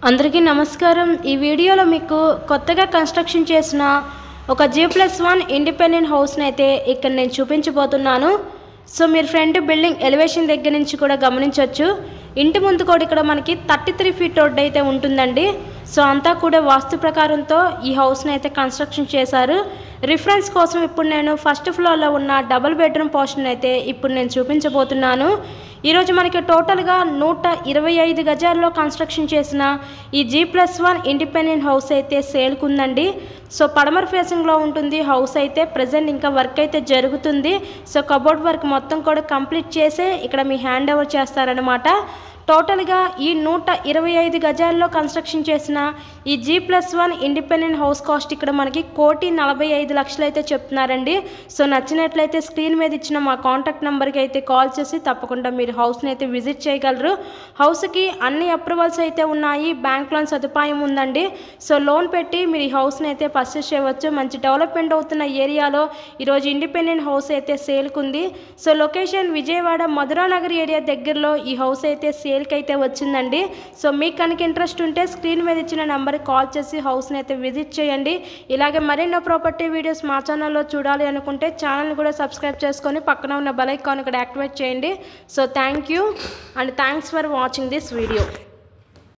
అందరికీ నమస్కారం। ఈ వీడియోలో మీకు కొత్తగా కన్స్ట్రక్షన్ చేసిన ఒక G+1 ఇండిపెండెంట్ హౌస్ని అయితే ఇక్కడ నేను చూపించబోతున్నాను। సో మీరు ఫ్రంట్ బిల్డింగ్ ఎలివేషన్ దగ్గర నుంచి కూడా గమనించవచ్చు। ఇంటి ముందు కూడా ఇక్కడ మనకి 33 ఫీట్ రోడ్ అయితే ఉంటుందండి। సో అంతా కూడా వాస్తు ప్రకారంతో ఈ హౌస్ని అయితే కన్స్ట్రక్షన్ చేశారు। రిఫరెన్స్ కోసం ఇప్పుడు నేను ఫస్ట్ ఫ్లోర్లో ఉన్న డబుల్ బెడ్రూమ్ పోర్షన్ అయితే ఇప్పుడు నేను చూపించబోతున్నాను। ఈరోజు మనకి టోటల్గా 125 గజాల్లో కన్స్ట్రక్షన్ చేసిన ఈ G+1 ఇండిపెండెంట్ హౌస్ అయితే సేల్కి ఉందండి। సో పడమర ఫేసింగ్లో ఉంటుంది హౌస్ అయితే। ప్రజెంట్ ఇంకా వర్క్ అయితే జరుగుతుంది। సో కబోర్డ్ వర్క్ మొత్తం కూడా కంప్లీట్ చేసే ఇక్కడ మీ హ్యాండ్ ఓవర్ చేస్తారనమాట। టోటల్గా ఈ 125 గజాల్లో కన్స్ట్రక్షన్ చేసిన ఈ G+1 ఇండిపెండెంట్ హౌస్ కాస్ట్ ఇక్కడ మనకి 1,45,00,000 అయితే చెప్తున్నారండి। సో నచ్చినట్లయితే స్క్రీన్ మీద ఇచ్చిన మా కాంటాక్ట్ నెంబర్కి అయితే కాల్ చేసి తప్పకుండా మీరు హౌస్ని అయితే విజిట్ చేయగలరు। హౌస్కి అన్ని అప్రూవల్స్ అయితే ఉన్నాయి, బ్యాంక్ లోన్ సదుపాయం ఉందండి। సో లోన్ పెట్టి మీరు ఈ హౌస్ని అయితే పర్చేస్ చేయవచ్చు। మంచి డెవలప్మెంట్ అవుతున్న ఏరియాలో ఈరోజు ఇండిపెండెంట్ హౌస్ అయితే సేల్కి ఉంది। So location Vijayawada Madhuranagar area దగ్గరలో ఈ హౌస్ అయితే సేల్కి అయితే వచ్చిందండి। సో మీకు కనుక ఇంట్రెస్ట్ ఉంటే స్క్రీన్ మీద ఇచ్చిన నెంబర్కి కాల్ చేసి హౌస్ని అయితే విజిట్ చేయండి। ఇలాగే మరెన్నో ప్రాపర్టీ వీడియోస్ మా ఛానల్లో చూడాలి అనుకుంటే ఛానల్ని కూడా సబ్స్క్రైబ్ చేసుకొని పక్కన ఉన్న బెల్ ఐకాన్ ఇక్కడ యాక్టివేట్ చేయండి। So thank you and thanks for watching this video.